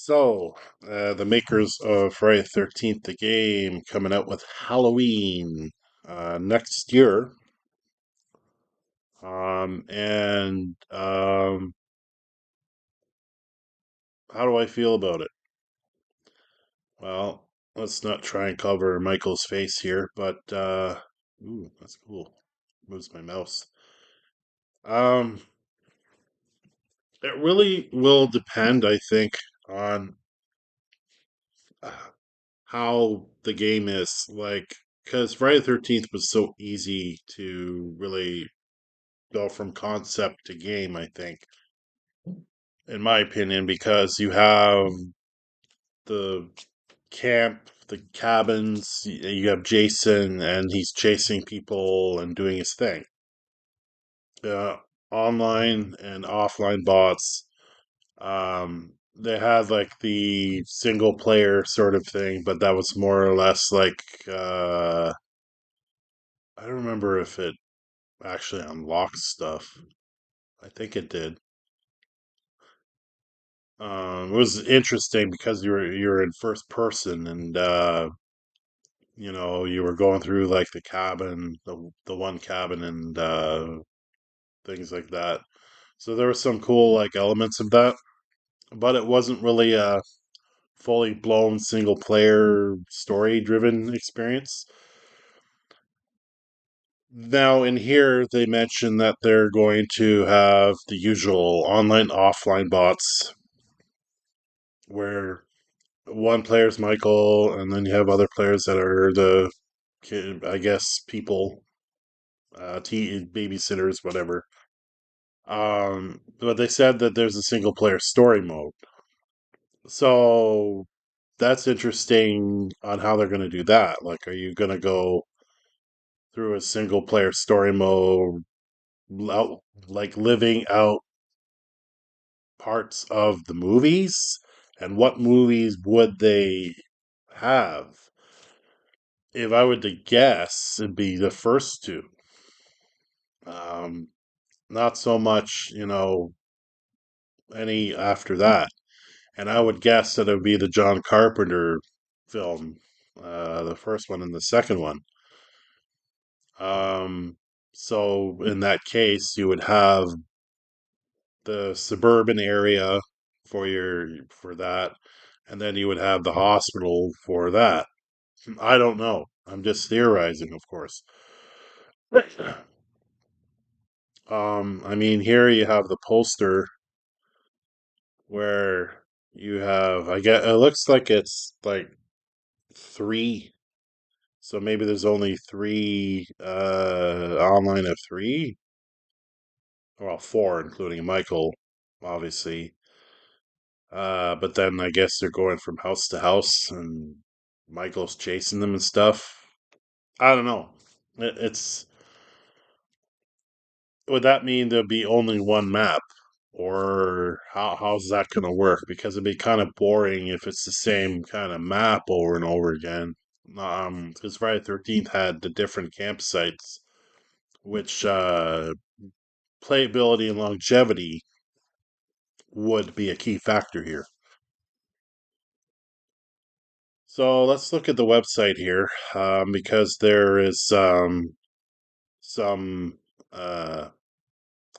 So, the makers of Friday the 13th, the game, coming out with Halloween next year. And how do I feel about it? Well, let's not try and cover Michael's face here, but ooh, that's cool. Moves my mouse. Um, it really will depend, I think, on uh, how the game is. Like, because Friday the 13th was so easy to really go from concept to game, I think, in my opinion, because you have the camp, the cabins, you have Jason, and he's chasing people and doing his thing. Uh, Online and offline bots, they had like the single player sort of thing, but that was more or less like, I don't remember if it actually unlocks stuff. I think it did. It was interesting because you were in first person, and you were going through like the cabin, the one cabin, and things like that. So there were some cool like elements of that, but it wasn't really a fully blown single player story driven experience. Now in here they mentioned that they're going to have the usual online offline bots where one player's Michael, and then you have other players that are the kid, I guess, people, babysitters, whatever. But they said that there's a single player story mode, so that's interesting on how they're going to do that. Like, are you going to go through a single player story mode, out, like living out parts of the movies? And what movies would they have? If I were to guess, it'd be the first two. Um, Not so much, any after that. And I would guess that it would be the John Carpenter film, the first one and the second one. Um, so in that case, you would have the suburban area for that, and then you would have the hospital for that. I don't know. I'm just theorizing, of course. I mean, here you have the poster where you have, I get, it looks like it's like three. So maybe there's only three, online of three. Well, four, including Michael, obviously. But then I guess they're going from house to house, and Michael's chasing them and stuff. I don't know. It's would that mean there'll be only one map, or how's that gonna work? Because it'd be kind of boring if it's the same kind of map over and over again. Because Friday the 13th had the different campsites, which playability and longevity would be a key factor here. So let's look at the website here, because there is some.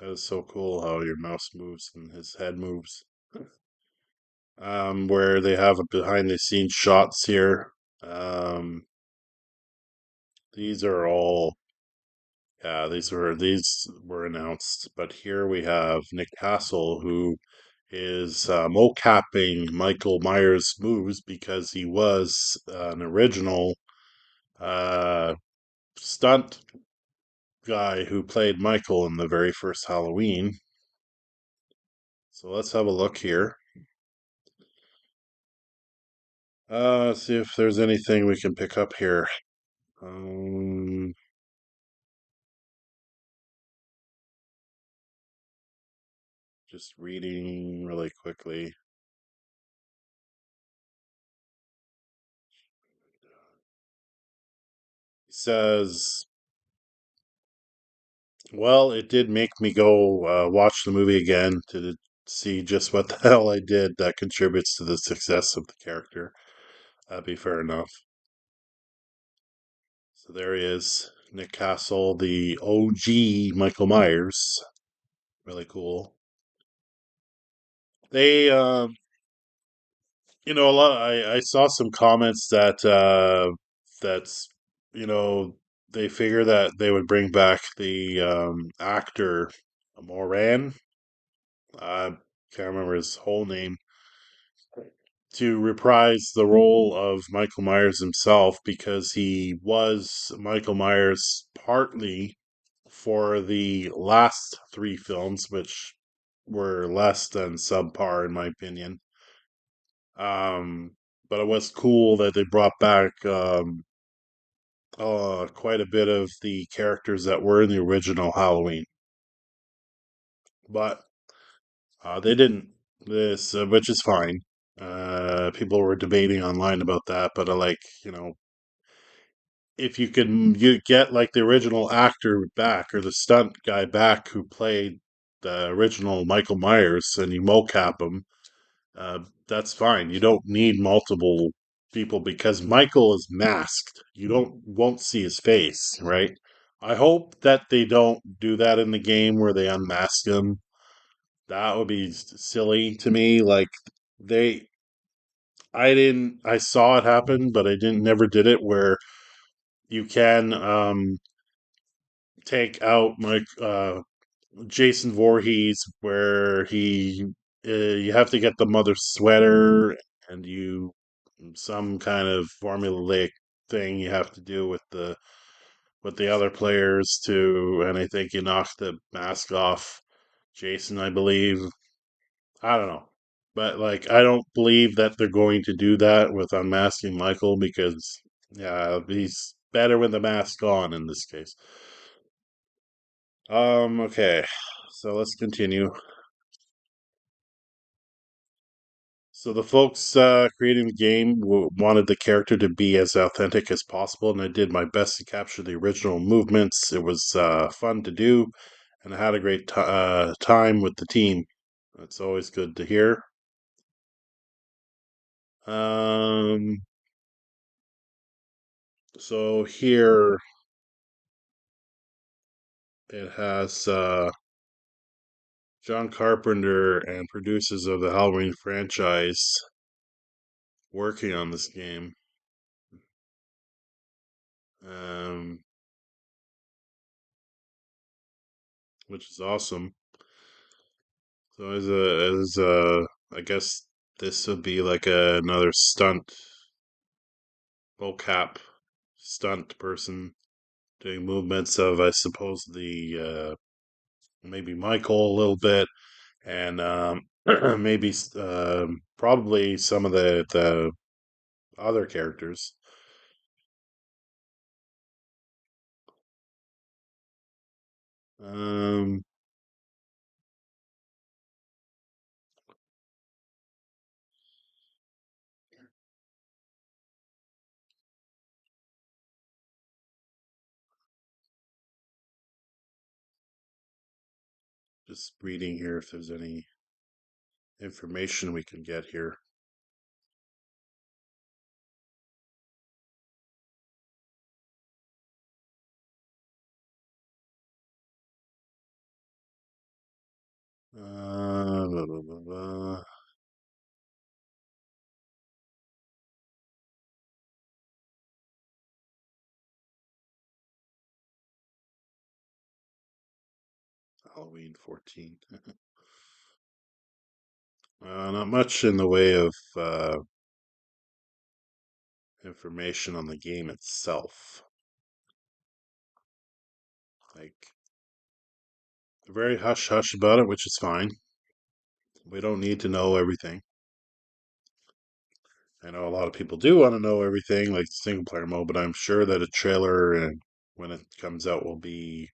That is so cool how your mouse moves and his head moves. Where they have a behind the scenes shots here. Um, these are all, yeah, these were announced, but here we have Nick Castle, who is mocapping Michael Myers' moves because he was an original uh, stunt guy who played Michael in the very first Halloween. So let's have a look here. See if there's anything we can pick up here. Um, just reading really quickly. He says, well, it did make me go watch the movie again see just what the hell I did that contributes to the success of the character. That'd be fair enough. So there he is, Nick Castle, the OG Michael Myers. Really cool. They, a lot. I saw some comments that that's you know they figure that they would bring back the actor Moran. I can't remember his whole name to reprise the role of Michael Myers himself because he was Michael Myers partly for the last three films, which were less than subpar in my opinion. Um, but it was cool that they brought back quite a bit of the characters that were in the original Halloween, but they didn't. This, which is fine. People were debating online about that, but I like, if you get like the original actor back or the stunt guy back who played the original Michael Myers and you mocap him, uh, that's fine. You don't need multiple people because Michael is masked. You don't won't see his face, right? I hope that they don't do that in the game where they unmask him. That would be silly to me. Like they, I saw it happen, but I didn't never did it where you can take out Mike Jason Voorhees, where you have to get the mother sweater, and you some kind of formulaic thing you have to do with the other players too, and I think you knock the mask off Jason, I believe. I don't know. But like I don't believe that they're going to do that with unmasking Michael because yeah, he's better with the mask on in this case. Okay. So let's continue. So the folks creating the game wanted the character to be as authentic as possible, and I did my best to capture the original movements. It was fun to do, and I had a great time with the team. That's always good to hear. Um, so here it has John Carpenter and producers of the Halloween franchise working on this game, um, which is awesome. So I guess this would be like another stunt, mocap stunt person doing movements of, I suppose, the maybe Michael a little bit, and maybe probably some of the other characters. Um, just reading here if there's any information we can get here. Blah, blah, blah, blah. Halloween 14. Not much in the way of information on the game itself. Like, they're very hush hush about it, which is fine. We don't need to know everything. I know a lot of people do want to know everything, like the single player mode, but I'm sure that a trailer and when it comes out will be.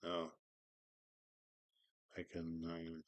Oh, I can.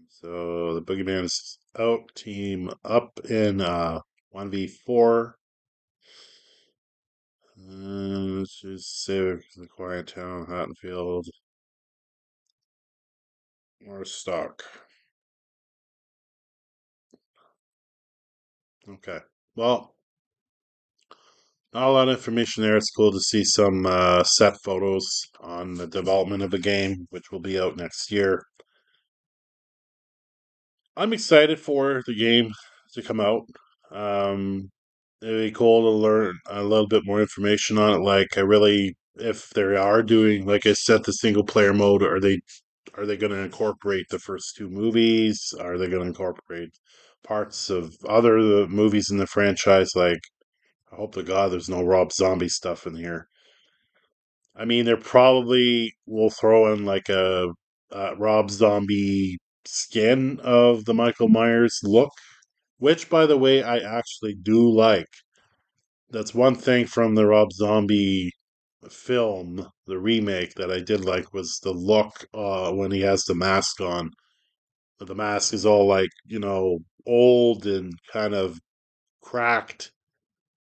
So the Boogeyman is out. Team up in 1v4. Let's just say the Quiet Town, Haddonfield, or Stock. Okay. Well, not a lot of information there. It's cool to see some set photos on the development of the game, which will be out next year. I'm excited for the game to come out. Um, it'd be cool to learn a little bit more information on it. Like, I really, if they are doing, like I said, the single player mode, are they going to incorporate the first two movies? Are they going to incorporate parts of other the movies in the franchise? Like, I hope to God there's no Rob Zombie stuff in here. I mean, they probably will throw in like a Rob Zombie skin of the Michael Myers look, which, by the way, I actually do like. That's one thing from the Rob Zombie film, the remake, that I did like was the look when he has the mask on. The mask is all like, old and kind of cracked.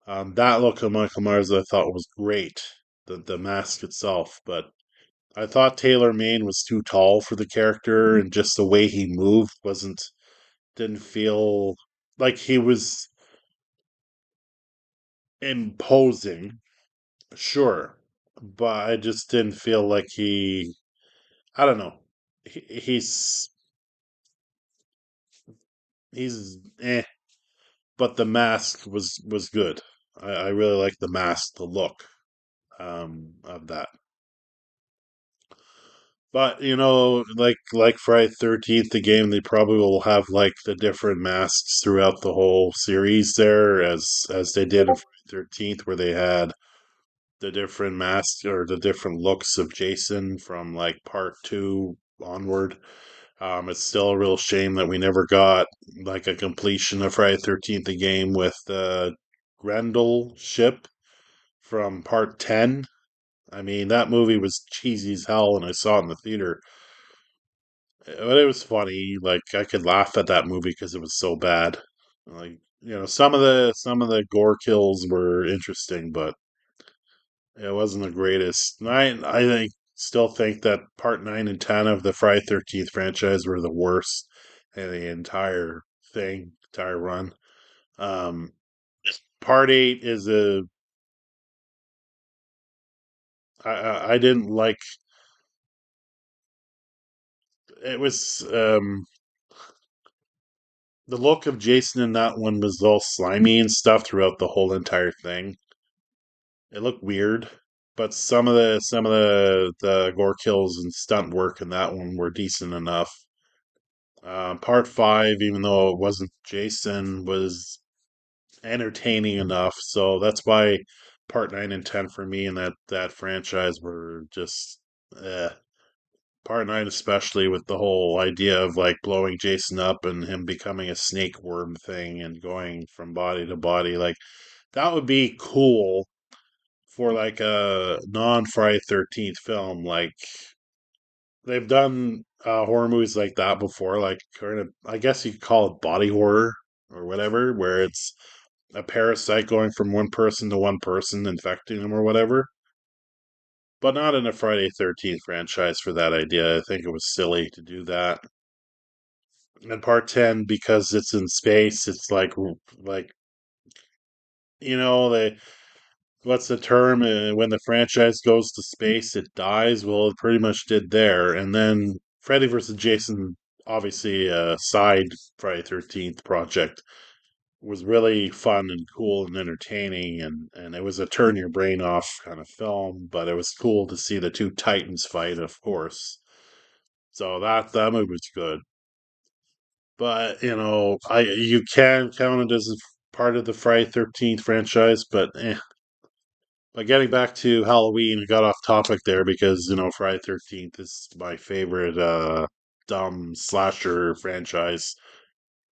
That look of Michael Myers I thought was great, the mask itself, but I thought Taylor Maine was too tall for the character, and just the way he moved didn't feel like he was imposing, sure, but I just didn't feel like I don't know. He, he's but the mask was good. I really like the mask, the look of that. But like Friday 13th, the game, they probably will have like the different masks throughout the whole series there, as they did in Friday 13th, where they had the different masks or the different looks of Jason from like part two onward. It's still a real shame that we never got like a completion of Friday 13th, the game with the Grendel ship from part 10. I mean, that movie was cheesy as hell, and I saw it in the theater. But it was funny. Like, I could laugh at that movie because it was so bad. Like, some of the gore kills were interesting, but it wasn't the greatest. And I think still think that part 9 and 10 of the Friday 13th franchise were the worst in the entire run. Um, part 8 is I didn't like it was the look of Jason in that one was all slimy and stuff throughout the whole entire thing. It looked weird, but some of the gore kills and stunt work in that one were decent enough. Part 5, even though it wasn't Jason, was entertaining enough. So that's why part 9 and 10 for me in that franchise were just part 9, especially with the whole idea of like blowing Jason up and him becoming a snake worm thing and going from body to body. Like, that would be cool for like a non Friday 13th film. Like, they've done horror movies like that before, like kind of, I guess you could call it body horror or whatever, where it's a parasite going from one person to one person, infecting them or whatever. But not in a Friday 13th franchise for that idea. I think it was silly to do that. And part 10, because it's in space, it's like they what's the term, when the franchise goes to space it dies. Well, it pretty much did there. And then Freddy versus Jason, obviously a side Friday 13th project, was really fun and cool and entertaining, and it was a turn your brain off kind of film, but it was cool to see the two titans fight, of course. So that movie was good. But I you can count it as part of the Friday 13th franchise, but getting back to Halloween, we got off topic there because Friday 13th is my favorite dumb slasher franchise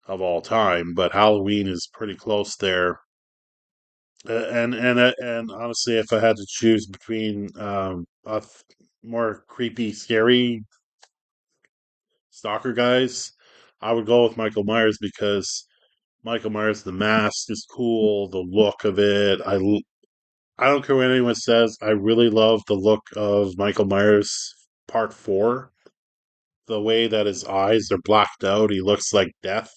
of all time, but Halloween is pretty close there. And honestly, if I had to choose between more creepy, scary stalker guys, I would go with Michael Myers because Michael Myers, the mask is cool, the look of it. I don't care what anyone says. I really love the look of Michael Myers Part 4. The way that his eyes are blacked out, he looks like death.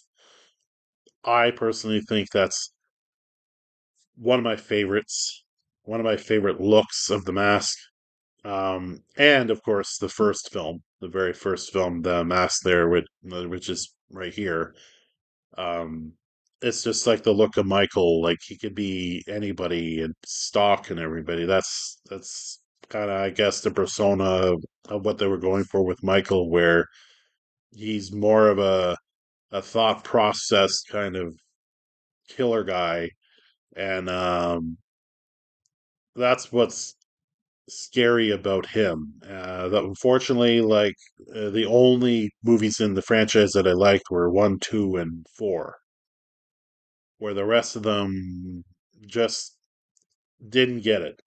I personally think that's one of my favorites, one of my favorite looks of the mask. And of course, the first film, the very first film, the mask there, which is right here. Um, it's just like the look of Michael, like he could be anybody and stalk and everybody. That's kind of, I guess, the persona of what they were going for with Michael, where he's more of a thought process kind of killer guy, and that's what's scary about him. That unfortunately, like the only movies in the franchise that I liked were one, two, and four, where the rest of them just didn't get it.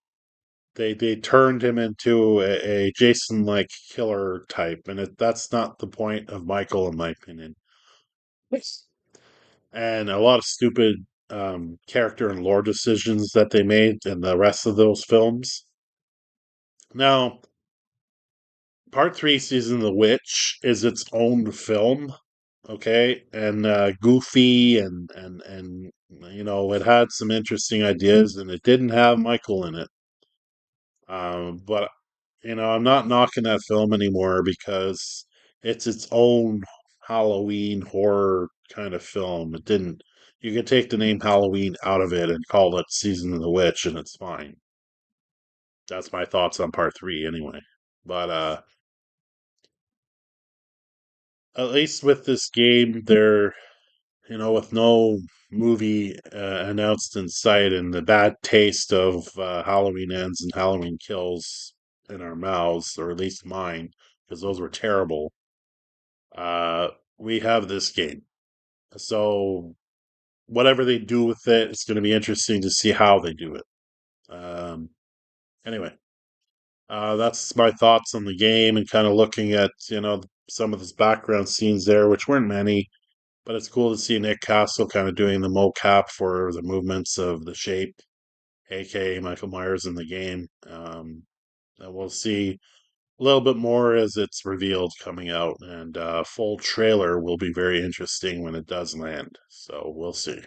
They turned him into a Jason like killer type, and that's not the point of Michael, in my opinion. Yes. And a lot of stupid character and lore decisions that they made in the rest of those films. Now, Part three, Season of the Witch, is its own film, okay, and goofy and it had some interesting ideas, and it didn't have Michael in it. But I'm not knocking that film anymore because it's its own Halloween horror kind of film. It didn't. You could take the name Halloween out of it and call it Season of the Witch, and it's fine. That's my thoughts on part three, anyway. But at least with this game, with no movie announced in sight and the bad taste of Halloween ends and Halloween kills in our mouths, or at least mine, because those were terrible. Uh, we have this game. So whatever they do with it, it's going to be interesting to see how they do it. Anyway, that's my thoughts on the game and kind of looking at some of his background scenes there, which weren't many. But it's cool to see Nick Castle kind of doing the mocap for the movements of the shape, aka Michael Myers in the game. And we'll see a little bit more as it's revealed coming out, and full trailer will be very interesting when it does land. So we'll see.